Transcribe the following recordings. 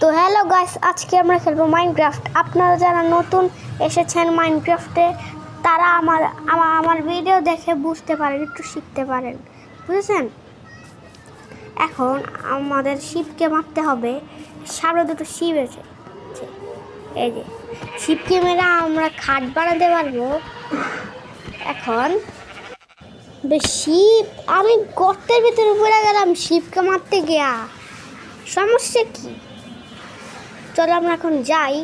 তো hello guys, আজকে আমরা খেলবো মাইনক্রাফট। আপনারা যারা নতুন এসেছেন মাইনক্রাফটে তারা আমার ভিডিও দেখে বুঝতে পারেন, একটু শিখতে পারেন, বুঝেছেন? এখন আমাদের শিপকে মারতে হবে। সামনে দুটো শিপ আছে, এই যে শিপকে মেরে আমরা খাট বানাতে পারবো। এখন শিপ, আমি গর্তের ভিতরে পড়ে গেলাম শিপকে মারতে গিয়া। সমস্যা কি? চলো আমরা এখন যাই।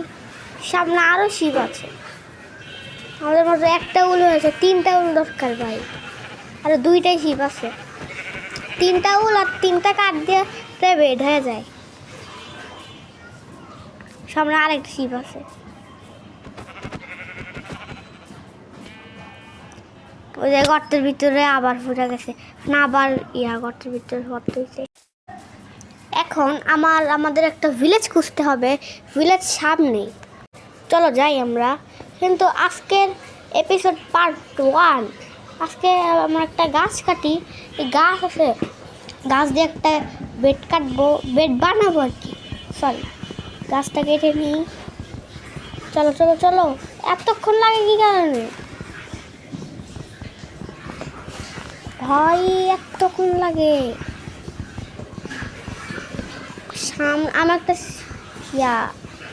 সামনে আরও শিপ আছে, আমাদের মাত্র একটা উল হয়েছে, তিনটা উল দরকার ভাই। আরও দুইটাই শিপ আছে, তিনটা উল আর তিনটা কাঠ দিয়ে বেড হয়ে যায়। সামনে আরেকটা শিপ আছে, ওই যে গর্তের ভিতরে আবার ফুটে গেছে না, আবার গর্তের ভিতরে গর্ত হয়েছে। এখন আমাদের একটা ভিলেজ খুঁজতে হবে, ভিলেজ সামনে। চলো যাই আমরা। কিন্তু আজকের এপিসোড পার্ট 1। আজকে আমরা একটা গাছ কাটি, এই গাছ আছে, গাছ দিয়ে একটা বেড কাটবো, বেড বানাবো আর কি। সরি, গাছটা কেটে নিই। চলো চলো চলো, এতক্ষণ লাগে কি কারণে ভাই? এতক্ষণ লাগে।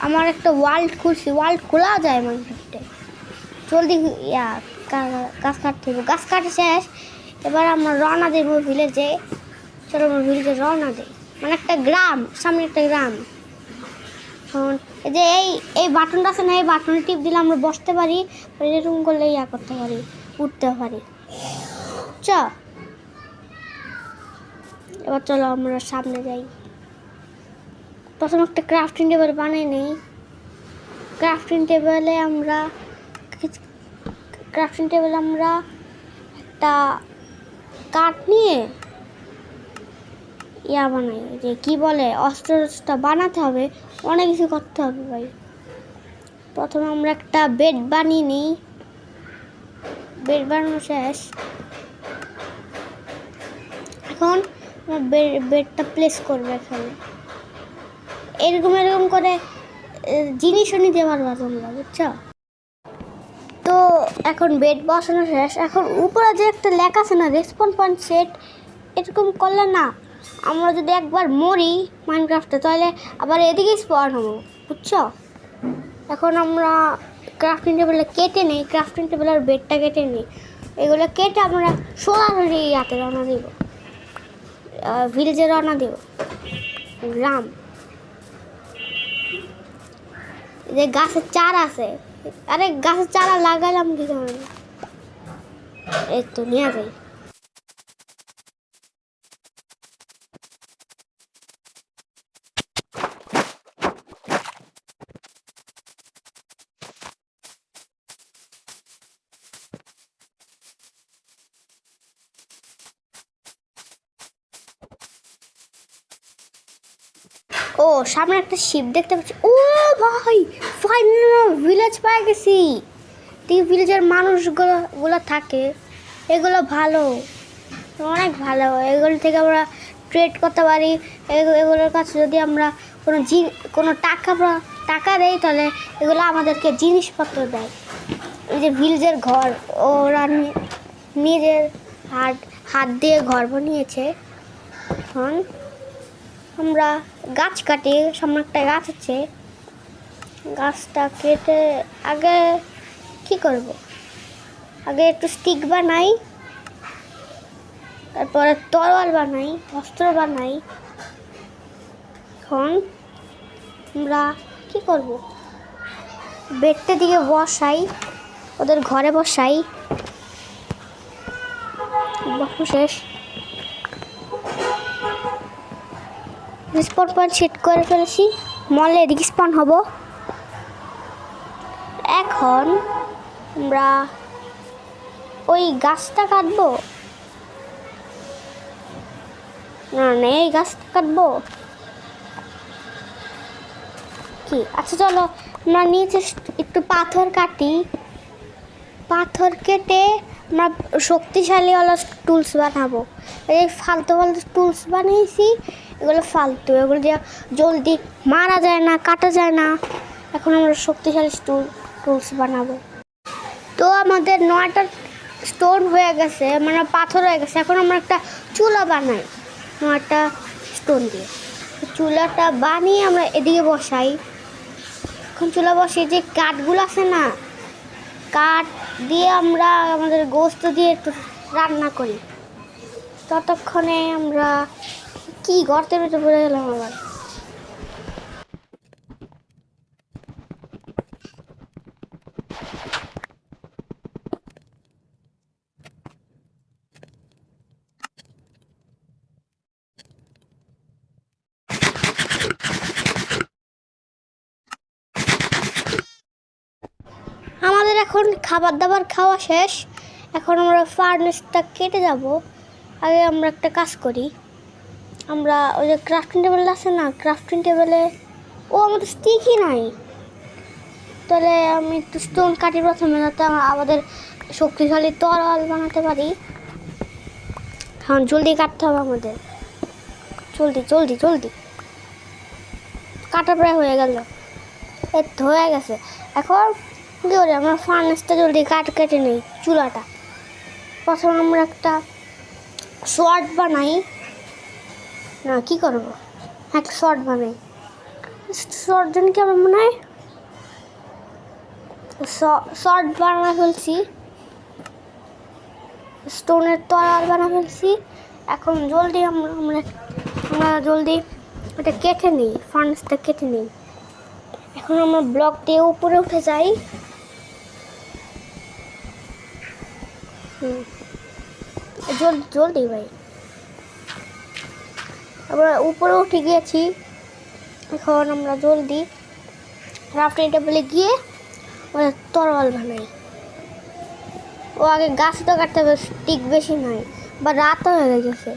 আমার একটা ওয়ার্ল্ড খুলছি, ওয়ার্ল্ড খোলা যায় মাইনক্রাফটে। জলদি গাছ কাটতে হবে। গাছ কাটা শেষ, এবার আমরা রওনা দেবো ভিলেজে। চলো আমরা ভিলেজে রওনা দিই, মানে একটা গ্রাম, সামনে একটা গ্রাম। এখন এই যে এই বাটনটা আছে না, এই বাটনে টিপ দিলে আমরা বসতে পারি, এরকম করলে করতে পারি, উঠতে পারি। এবার চলো আমরা সামনে যাই। প্রথম একটা ক্রাফটিং টেবিল বানিয়ে নিই। ক্রাফটিং টেবিলে আমরা একটা কাঠ নিয়ে বানাই, যে কি বলে, অস্ত্রটা বানাতে হবে, অনেক কিছু করতে হবে ভাই। প্রথমে আমরা একটা বেড বানিয়ে নিই। বেড বানানো শেষ, এখন বেডটা প্লেস করবে এখানে। এরকম করে জিনিসও নিতে পারবা তোমরা, বুঝছো? তো এখন বেড বসানো শেষ। এখন উপরে যে একটা লেখা আছে না, রেসপন পয়েন্ট সেট, এরকম করলে না, আমরা যদি একবার মরি মাইনক্রাফটে তাহলে আবার এদিকেই স্পন হবো, বুঝছো? এখন আমরা ক্রাফটিং টেবিলটা কেটে নিই, ক্রাফটিং টেবিল আর বেডটা কেটে নিই। এগুলো কেটে আমরা সরাসরি রওনা দিব, ভিলেজে রওনা দিব, গ্রাম। যে গাছের চারা আছে, আরে গাছের চারা লাগালাম কি কারণে? এই তো নিয়ে যাই। ও সামনে একটা শিপ দেখতে পাচ্ছি। ও ভাই, ফাইনাল ভিলেজ পেয়ে গেছি। ঠিক, ভিলেজের মানুষগুলো থাকে, এগুলো ভালো, অনেক ভালো। এগুলো থেকে আমরা ট্রেড করতে পারি। এগুলোর কাছে যদি আমরা কোনো টাকা দেই তাহলে এগুলো আমাদেরকে জিনিসপত্র দেয়। এই যে ভিলেজের ঘর, ওরা নিজের হাত দিয়ে ঘর বানিয়েছে। এখন আমরা গাছ কাটি, সামনে একটা গাছ আছে, গাছটা কেটে আগে কি করব, আগে একটু স্টিক বানাই, তারপরে তরোয়াল বানাই, অস্ত্র বানাই। এখন আমরা কি করব, বেডটা দিকে বসাই, ওদের ঘরে বসাই। শেষ, স্পন পয়েন্ট সেট করে ফেলেছি, মলে এদিকে স্পন হব। এখন আমরা ওই গাছটা কাটবো, না এই গাছটা কাটবো কি? আচ্ছা চলো আমরা নিচে একটু পাথর কাটি। পাথর কেটে আমরা শক্তিশালী টুলস বানাবো। এই ফালতু টুলস বানিয়েছি, এগুলো ফালতু, এগুলো দিয়ে জলদি মারা যায় না, কাটা যায় না। এখন আমরা শক্তিশালী টুলস বানাবো। তো আমাদের 9টা স্টোন হয়ে গেছে, মানে পাথর হয়ে গেছে। এখন আমরা একটা চুলা বানাই 9টা স্টোন দিয়ে। চুলাটা বানিয়ে আমরা এদিকে বসাই। এখন চুলা বসিয়ে যে কাঠগুলো আছে না, কাঠ দিয়ে আমরা আমাদের গোস্ত দিয়ে একটু রান্না করি। ততক্ষণে আমরা কি গর্তের ভিতরে পড়ে গেলাম আবার। আমাদের এখন খাবার দাবার খাওয়া শেষ। এখন আমরা ফার্নেসটা কেটে যাব। আগে আমরা একটা কাজ করি, আমরা ওই যে ক্রাফটিং টেবিল আছে না, ক্রাফটিং টেবিলে আমাদের স্টিকই নাই। তাহলে আমি একটু স্টোন কাটি প্রথমে, যাতে আমাদের শক্তিশালী তরল বানাতে পারি। হ্যাঁ, জলদি কাটতে হবে আমাদের, জলদি জলদি জলদি। কাটা প্রায় হয়ে গেল, এই তো হয়ে গেছে। এখন কী করি, আমরা ফার্নেসটা জলদি কেটে নিই চুলাটা। প্রথমে আমরা একটা শর্ট বানাই, না কি করবো, একটা শর্ট বানাই। শর্ট জন্য কি আমার মনে হয় শর্ট বানা ফেলছি, স্টোনের তলার বানা ফেলছি। এখন জলদি আমরা জলদি ওটা কেটে নিই, ফার্নেসটা কেটে নিই। এখন আমরা ব্লক দিয়ে উপরে উঠে যাই। জলদি জলদি ভাই, আমরা উপরে উঠে গিয়েছি। এখন আমরা জলদি ক্রাফটিং টেবিলে গিয়ে তরল বানাই। আগে গাছ তো কাটতে হবে, স্টিক বেশি নাই, বা রাত হয়ে গেছে।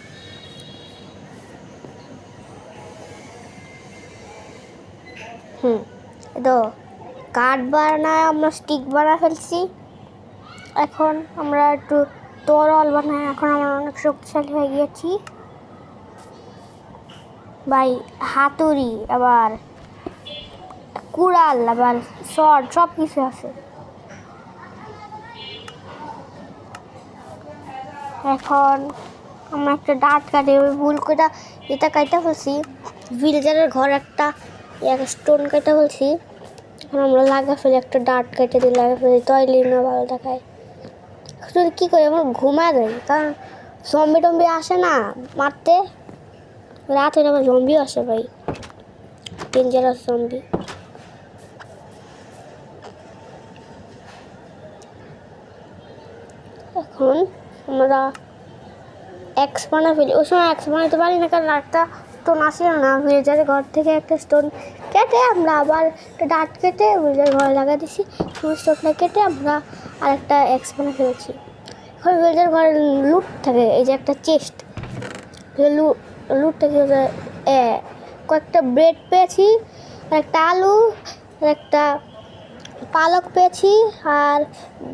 তো কাঠ বানায় আমরা স্টিক বানা ফেলছি। এখন আমরা একটু তরল বানাই। এখন আমরা অনেক শক্তিশালী হয়ে গিয়েছি ভাই। হাতুড়ি, আবার কুড়াল, আবার শর্ট, সব কিছু আছে। এখন আমরা একটা ডাট কাটি, ভুল করে এটা কাটা ফেলছি। ভিলেজারের ঘর একটা স্টোন কাটা ফেলছি। এখন আমরা লাগা ফেলি, একটা ডাট কেটে দিয়ে লাগা ফেলি, তৈলি না ভালো দেখায়। যদি কী করি, আমরা ঘুমা যাই, কারণ জম্বি টম্বি আসে না মারতে। রাত হলে আমার জম্বিও আসে ভাই, ডেঞ্জারাস জম্বি। এখন আমরা এক্স বানা ফেলি। ওই সময় এক্স বানাতে পারি না, কারণ একটা স্টোন আসছিল না। ভিলেজারের ঘর থেকে একটা স্টোন কেটে আমরা আবার একটা ডাট কেটে ভিলেজারের ঘরে লাগা দিছি। স্টোনটা কেটে আমরা আরেকটা এক্স বানা ফেলেছি। এখন ভিলেজারের ঘরে লুট থাকে, এই যে একটা চেস্ট, লুট থেকে কয়েকটা ব্রেড পেয়েছি, একটা আলু, একটা পালক পেয়েছি, আর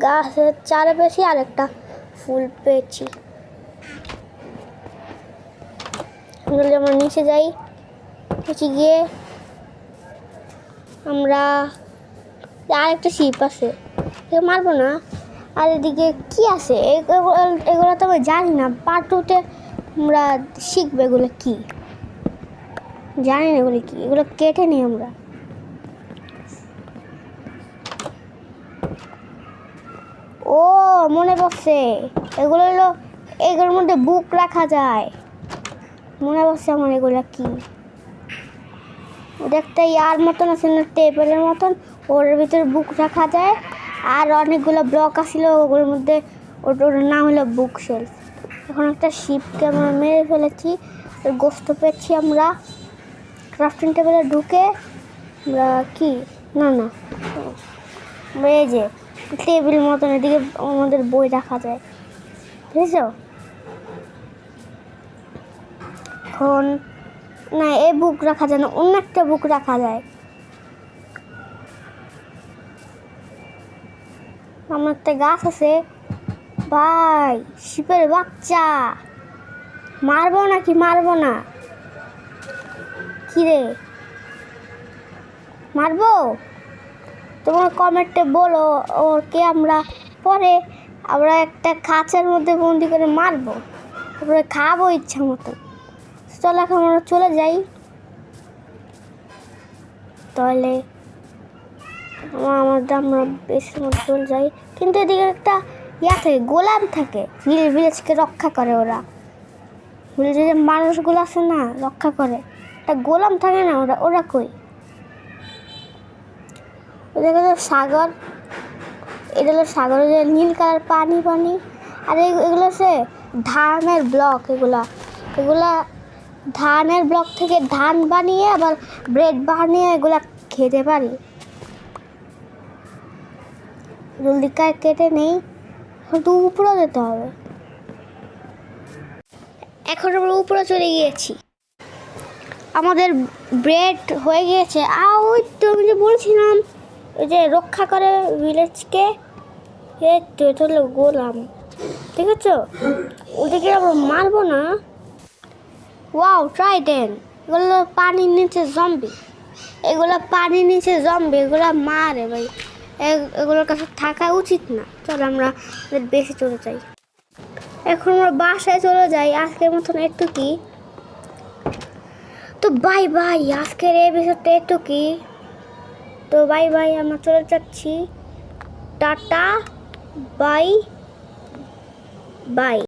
গাছের চারা পেয়েছি, আর একটা ফুল পেয়েছি। আমরা নিচে যাই, নিচে গিয়ে আমরা আরেকটা শিপ আছে, মারবো না। আর এদিকে কি আছে এগুলো তো আমি জানি না। পার্ট 2-তে আমরা শিখবো এগুলো কি, জানি না এগুলো কি। এগুলো কেটে নিই আমরা। মনে পড়ছে, এগুলো হলো, এগুলোর মধ্যে বুক রাখা যায়। মনে পড়ছে আমার এগুলো কি, দেখতে ইয়ার মতন আছে না, টেবিলের মতন, ওর ভিতরে বুক রাখা যায়। আর অনেকগুলো ব্লক আসছিল, ওগুলোর মধ্যে ওটার নাম হলো বুক শেলফ। এখন একটা শিপকে আমরা মেরে ফেলেছি, গোস্ত পেয়েছি আমরা। ক্রাফটিং টেবিলে ঢুকে আমরা কি না এই যে টেবিল মতন, এদিকে আমাদের বই রাখা যায়, বুঝেছ? এখন না, এই বুক রাখা যায় না, অন্য একটা বুক রাখা যায়। আমার একটা গাছ আছে ভাই, শিপের বাচ্চা। মারবো নাকি মারবো না? কি রে, মারবো? তোমরা কমেন্টে বলো, ওকে আমরা পরে একটা খাঁচার মধ্যে বন্দি করে মারবো, তারপরে খাবো ইচ্ছা মতো। চলো এখন আমরা চলে যাই। তাহলে আমরা বেশির মধ্যে চলে যাই, কিন্তু এদিকে একটা থাকে, গোলাম থাকে, ভিলেজকে রক্ষা করে। ওরা ভিলেজে যে মানুষগুলো আছে না, রক্ষা করে। একটা গোলাম থাকে না, ওরা কই? ওদেরকে তো সাগর, এটা হলো সাগরের যে নীল কালার পানি। আর এগুলো হচ্ছে ধানের ব্লক। এগুলা ধানের ব্লক থেকে ধান বানিয়ে আবার ব্রেড বানিয়ে এগুলা খেতে পারি। জলদি কেটে নেই, শুধু উপরে যেতে হবে। এখন আমরা উপরে চলে গিয়েছি, আমাদের ব্রেড হয়ে গিয়েছে। ওই তো আমি যে বলছিলাম, ওই যে রক্ষা করে ভিলেজকে, এটা হলো গোলাম, ঠিক আছে? ওদেরকে আমরা মারবো না। Wow, Trident. এগুলো পানির নিচে জম্বি, এগুলো মারে ভাই। এগুলোর কাছে থাকা উচিত না। চলো আমরা বেশি চলে যাই। এখন আমরা বাসায় চলে যাই আজকের মতন। একটু কি তো বাই বাই, আজকের এই বিষয়টা একটু কি তো বাই বাই, আমরা চলে যাচ্ছি। Tata, bye bye.